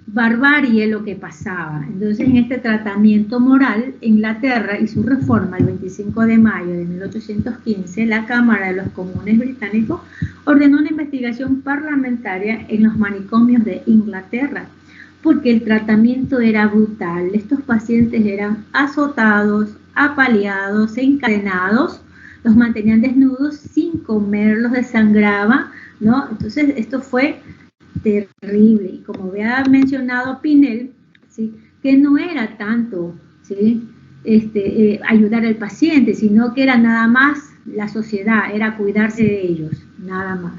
barbarie lo que pasaba. Entonces, en este tratamiento moral, Inglaterra y su reforma el 25 de mayo de 1815, la Cámara de los Comunes británicos ordenó una investigación parlamentaria en los manicomios de Inglaterra, porque el tratamiento era brutal. Estos pacientes eran azotados, apaleados, encadenados, los mantenían desnudos sin comer, los desangraban, ¿no? Entonces, esto fue terrible. Y como había mencionado Pinel, ¿sí?, que no era tanto, ¿sí?, ayudar al paciente, sino que era nada más la sociedad, era cuidarse de ellos, nada más.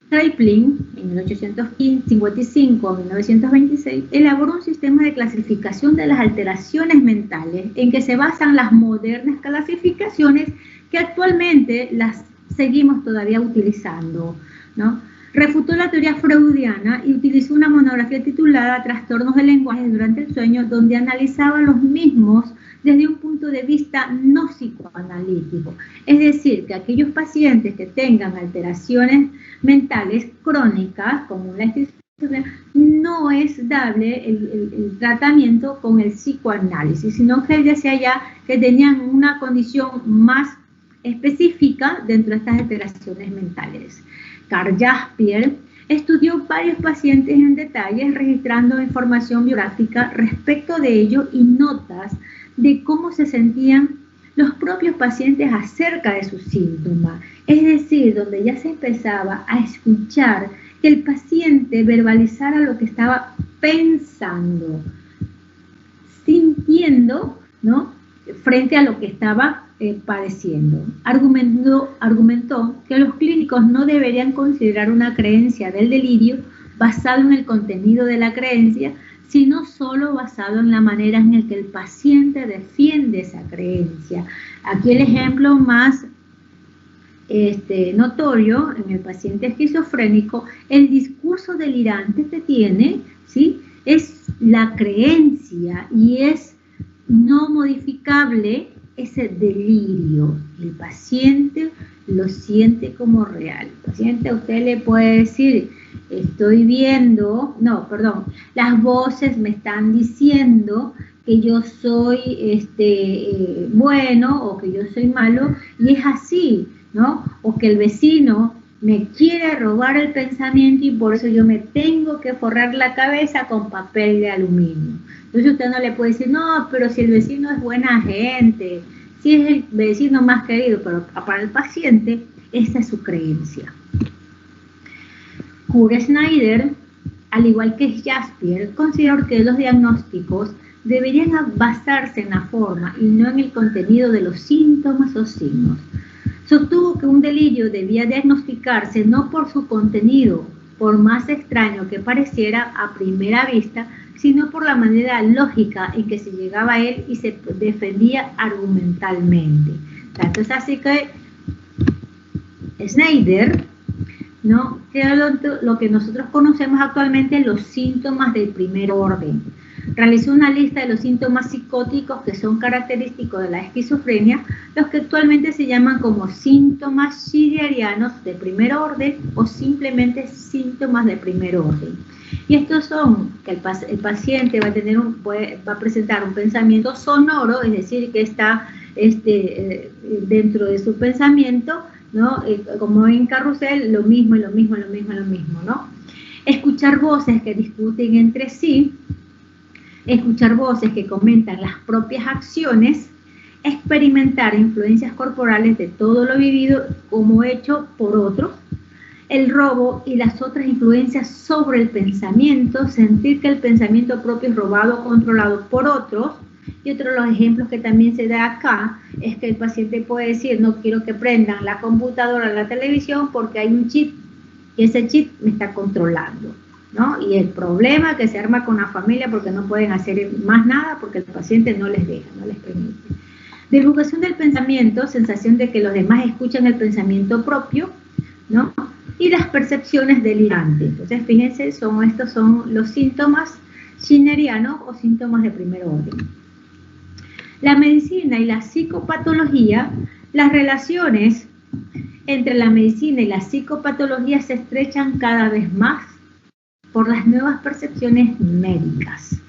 Kraepelin, en 1855 a 1926, elaboró un sistema de clasificación de las alteraciones mentales en que se basan las modernas clasificaciones que actualmente las seguimos todavía utilizando, ¿no? Refutó la teoría freudiana y utilizó una monografía titulada Trastornos del lenguaje durante el sueño, donde analizaba los mismos desde un punto de vista no psicoanalítico. Es decir, que aquellos pacientes que tengan alteraciones mentales crónicas, como la esquizofrenia, no es dable el tratamiento con el psicoanálisis, sino que él decía ya que tenían una condición más específica dentro de estas alteraciones mentales. Carl Jaspier estudió varios pacientes en detalle, registrando información biográfica respecto de ello y notas de cómo se sentían los propios pacientes acerca de sus síntomas. Es decir, donde ya se empezaba a escuchar que el paciente verbalizara lo que estaba pensando, sintiendo, ¿no?, frente a lo que estaba padeciendo. Argumentó que los clínicos no deberían considerar una creencia del delirio basado en el contenido de la creencia, sino solo basado en la manera en la que el paciente defiende esa creencia. Aquí el ejemplo más notorio en el paciente esquizofrénico, el discurso delirante que tiene, ¿sí?, es la creencia y es no modificable ese delirio. El paciente lo siente como real. El paciente a usted le puede decir, estoy viendo, las voces me están diciendo que yo soy bueno o que yo soy malo, y es así, ¿no? O que el vecino me quiere robar el pensamiento y por eso yo me tengo que forrar la cabeza con papel de aluminio. Entonces usted no le puede decir, no, pero si el vecino es buena gente, si es el vecino más querido, pero para el paciente, esa es su creencia. Kurt Schneider, al igual que Jaspier, consideró que los diagnósticos deberían basarse en la forma y no en el contenido de los síntomas o signos. Sostuvo que un delirio debía diagnosticarse no por su contenido, por más extraño que pareciera a primera vista, sino por la manera lógica en que se llegaba a él y se defendía argumentalmente. Tanto es así que Schneider, ¿no?, creó lo que nosotros conocemos actualmente los síntomas del primer orden. Realizó una lista de los síntomas psicóticos que son característicos de la esquizofrenia, los que actualmente se llaman como síntomas schillerianos de primer orden o simplemente síntomas de primer orden. Y estos son que el paciente va a presentar un pensamiento sonoro, es decir, que está dentro de su pensamiento, ¿no?, como en carrusel, lo mismo, ¿no? escuchar voces que discuten entre sí, escuchar voces que comentan las propias acciones, experimentar influencias corporales de todo lo vivido como hecho por otros, el robo y las otras influencias sobre el pensamiento, sentir que el pensamiento propio es robado o controlado por otros. Y otro de los ejemplos que también se da acá es que el paciente puede decir, no quiero que prendan la computadora o la televisión porque hay un chip y ese chip me está controlando, ¿no? Y el problema que se arma con la familia porque no pueden hacer más nada porque el paciente no les deja, no les permite. Divulgación del pensamiento, sensación de que los demás escuchan el pensamiento propio, ¿no? Y las percepciones delirantes. Entonces, fíjense, estos son los síntomas schinnerianos o síntomas de primer orden. La medicina y la psicopatología, las relaciones entre la medicina y la psicopatología se estrechan cada vez más por las nuevas percepciones médicas.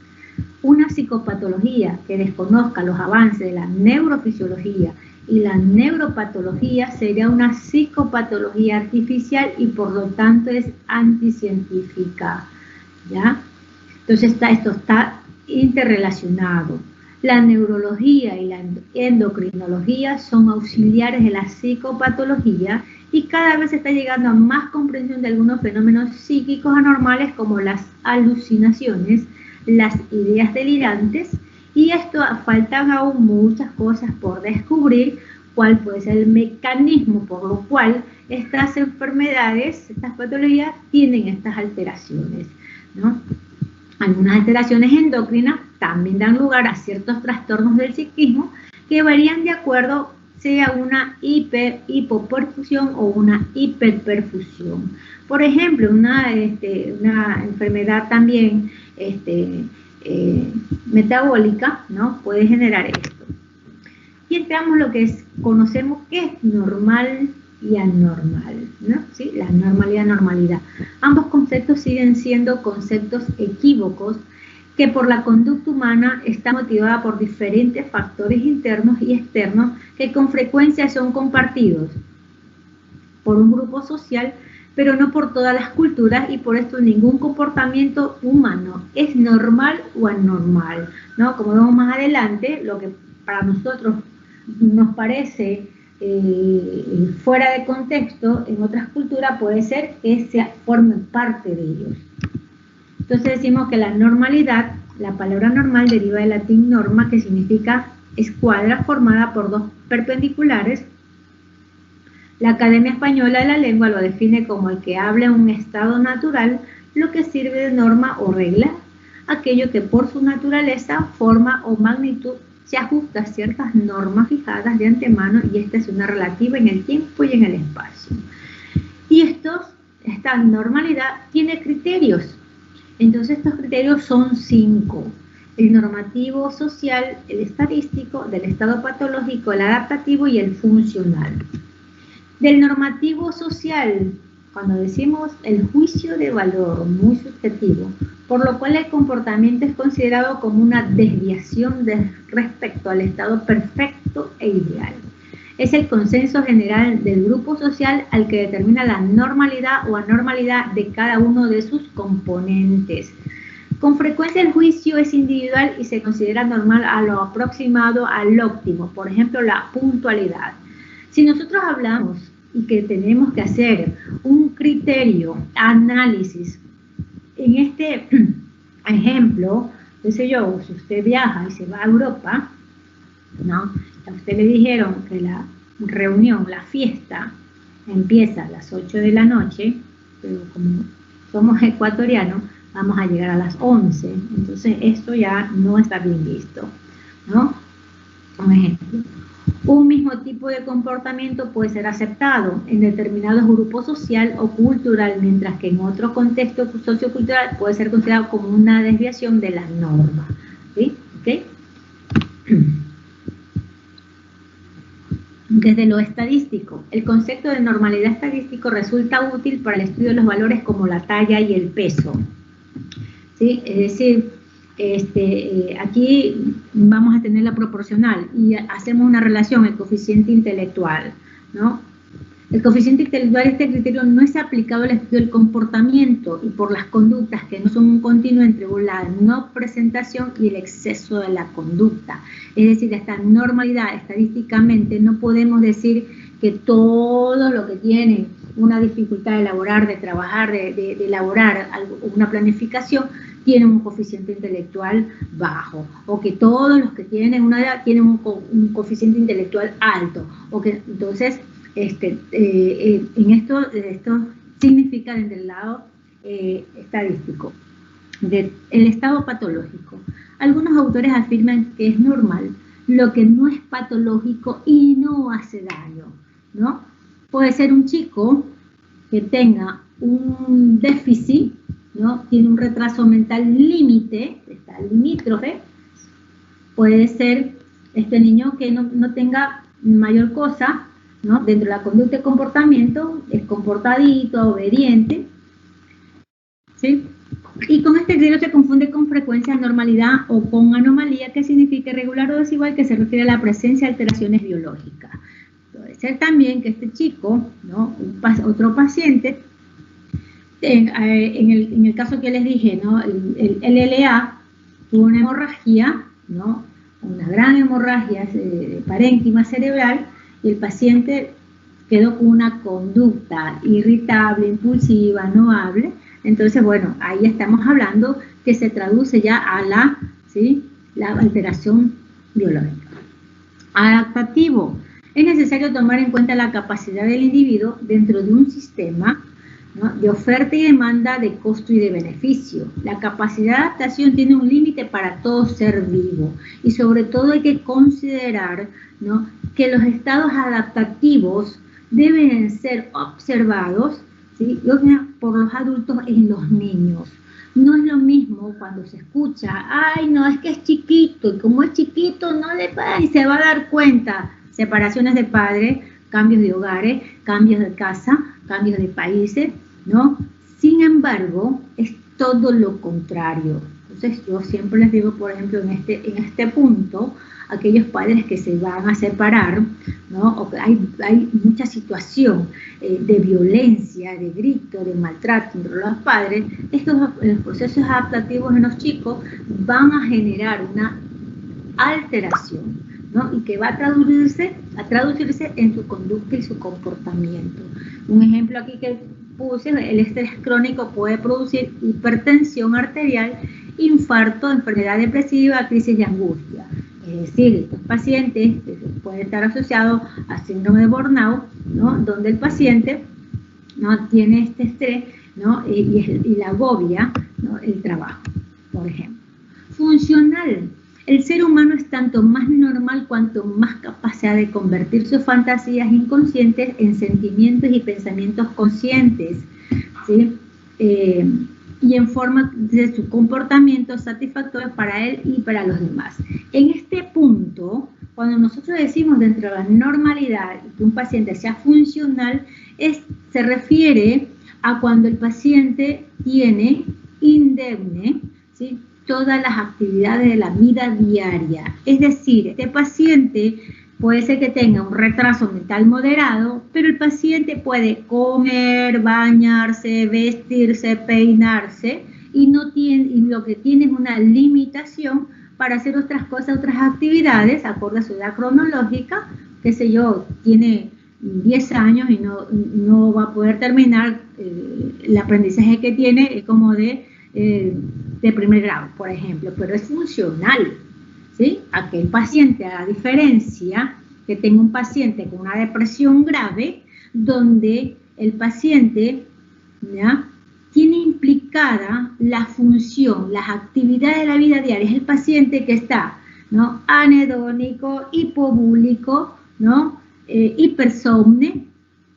Una psicopatología que desconozca los avances de la neurofisiología y la neuropatología sería una psicopatología artificial y por lo tanto es anticientífica, ¿ya? Entonces esto está interrelacionado. La neurología y la endocrinología son auxiliares de la psicopatología y cada vez se está llegando a más comprensión de algunos fenómenos psíquicos anormales como las alucinaciones, las ideas delirantes, y esto faltan aún muchas cosas por descubrir, cuál puede ser el mecanismo por lo cual estas enfermedades, estas patologías tienen estas alteraciones, ¿no? Algunas alteraciones endocrinas también dan lugar a ciertos trastornos del psiquismo que varían de acuerdo sea una hipoperfusión o una hiperperfusión. Por ejemplo, una enfermedad también metabólica, ¿no? Puede generar esto. Y entramos lo que conocemos que es normal y anormal, ¿no? ¿Sí? La normalidad y anormalidad. Ambos conceptos siguen siendo conceptos equívocos que por la conducta humana está motivada por diferentes factores internos y externos que con frecuencia son compartidos por un grupo social, pero no por todas las culturas, y por esto ningún comportamiento humano es normal o anormal, ¿no? Como vemos más adelante, lo que para nosotros nos parece fuera de contexto, en otras culturas puede ser que formen parte de ellos. Entonces decimos que la normalidad, la palabra normal deriva del latín norma, que significa escuadra formada por dos perpendiculares. La Academia Española de la Lengua lo define como el que habla en un estado natural, lo que sirve de norma o regla, aquello que por su naturaleza, forma o magnitud se ajusta a ciertas normas fijadas de antemano, y esta es una relativa en el tiempo y en el espacio. Y esta normalidad tiene criterios. Entonces estos criterios son 5. El normativo social, el estadístico, del estado patológico, el adaptativo y el funcional. Del normativo social, cuando decimos el juicio de valor, muy subjetivo, por lo cual el comportamiento es considerado como una desviación respecto al estado perfecto e ideal. Es el consenso general del grupo social al que determina la normalidad o anormalidad de cada uno de sus componentes. Con frecuencia el juicio es individual y se considera normal a lo aproximado al óptimo, por ejemplo la puntualidad. Si nosotros hablamos y que tenemos que hacer un criterio, análisis, en este ejemplo, qué sé yo, si usted viaja y se va a Europa, ¿no? A usted le dijeron que la reunión, la fiesta, empieza a las 8 de la noche, pero como somos ecuatorianos, vamos a llegar a las 11, entonces esto ya no está bien visto, ¿no? Un ejemplo. Un mismo tipo de comportamiento puede ser aceptado en determinados grupos social o cultural, mientras que en otro contexto sociocultural puede ser considerado como una desviación de la norma. ¿Sí? ¿Okay? Desde lo estadístico, el concepto de normalidad estadístico resulta útil para el estudio de los valores como la talla y el peso. ¿Sí? Es decir, aquí vamos a tener la proporcional y hacemos una relación, el coeficiente intelectual, ¿no? El coeficiente intelectual, este criterio no es aplicado al estudio del comportamiento y por las conductas que no son un continuo entre la no presentación y el exceso de la conducta. Es decir, esta normalidad estadísticamente no podemos decir que todo lo que tienen una dificultad de elaborar, de trabajar, de elaborar una planificación, tienen un coeficiente intelectual bajo, o que todos los que tienen una edad tienen un coeficiente intelectual alto, o que entonces en esto significa desde el lado estadístico, del estado patológico. Algunos autores afirman que es normal lo que no es patológico y no hace daño, ¿no? Puede ser un chico que tenga un déficit, ¿no? Tiene un retraso mental límite, está limítrofe. Puede ser este niño que no tenga mayor cosa, ¿no? Dentro de la conducta y comportamiento, es comportadito, obediente, ¿sí? Y con este criterio se confunde con frecuencia, normalidad o con anomalía, que significa irregular o desigual, que se refiere a la presencia de alteraciones biológicas. Puede ser también que este chico, ¿no? Otro paciente, en el caso que les dije, ¿no? El LLA tuvo una hemorragia, ¿no? Una gran hemorragia de parénquima cerebral, y el paciente quedó con una conducta irritable, impulsiva, no hable. Entonces, bueno, ahí estamos hablando que se traduce ya a la alteración biológica. Adaptativo. Es necesario tomar en cuenta la capacidad del individuo dentro de un sistema, ¿no? De oferta y demanda, de costo y de beneficio. La capacidad de adaptación tiene un límite para todo ser vivo, y sobre todo hay que considerar, ¿no? Que los estados adaptativos deben ser observados, ¿sí? Por los adultos en los niños. No es lo mismo cuando se escucha, ay, no, es que es chiquito, y como es chiquito, no le va, y se va a dar cuenta. Separaciones de padres, cambios de hogares, cambios de casa, cambios de países, ¿no? Sin embargo, es todo lo contrario. Entonces, yo siempre les digo, por ejemplo, en este punto, aquellos padres que se van a separar, ¿no? O que hay mucha situación de violencia, de grito, de maltrato entre los padres. Los procesos adaptativos en los chicos van a generar una alteración, ¿no? Y que va a traducirse en su conducta y su comportamiento. Un ejemplo aquí que puse, el estrés crónico puede producir hipertensión arterial, infarto, enfermedad depresiva, crisis de angustia. Es decir, estos pacientes pueden estar asociados a síndrome de burnout, ¿no? Donde el paciente, ¿no? Tiene este estrés, ¿no? y la agobia, ¿no? El trabajo, por ejemplo. Funcional. El ser humano es tanto más normal cuanto más capacidad de convertir sus fantasías inconscientes en sentimientos y pensamientos conscientes, ¿sí? Y en forma de su comportamiento satisfactorio para él y para los demás. En este punto, cuando nosotros decimos dentro de la normalidad que un paciente sea funcional, se refiere a cuando el paciente tiene indemne, ¿sí? Todas las actividades de la vida diaria. Es decir, este paciente puede ser que tenga un retraso mental moderado, pero el paciente puede comer, bañarse, vestirse, peinarse, y lo que tiene es una limitación para hacer otras cosas, otras actividades, acorde a su edad cronológica, qué sé yo, tiene 10 años y no va a poder terminar el aprendizaje que tiene, es como de primer grado, por ejemplo, pero es funcional, ¿sí? Aquel paciente, a la diferencia que tenga un paciente con una depresión grave, donde el paciente, ¿ya?, tiene implicada la función, las actividades de la vida diaria. Es el paciente que está, ¿no?, anedónico, hipobúlico, ¿no?, hipersomne,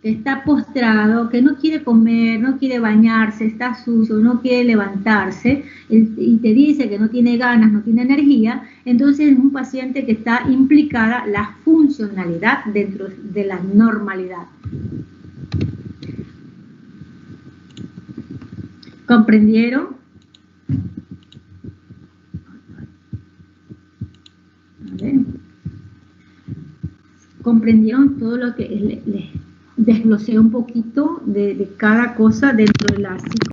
que está postrado, que no quiere comer, no quiere bañarse, está sucio, no quiere levantarse, y te dice que no tiene ganas, no tiene energía. Entonces es un paciente que está implicada la funcionalidad dentro de la normalidad. ¿Comprendieron? A ver. ¿Comprendieron todo lo que desglosé un poquito de cada cosa dentro de la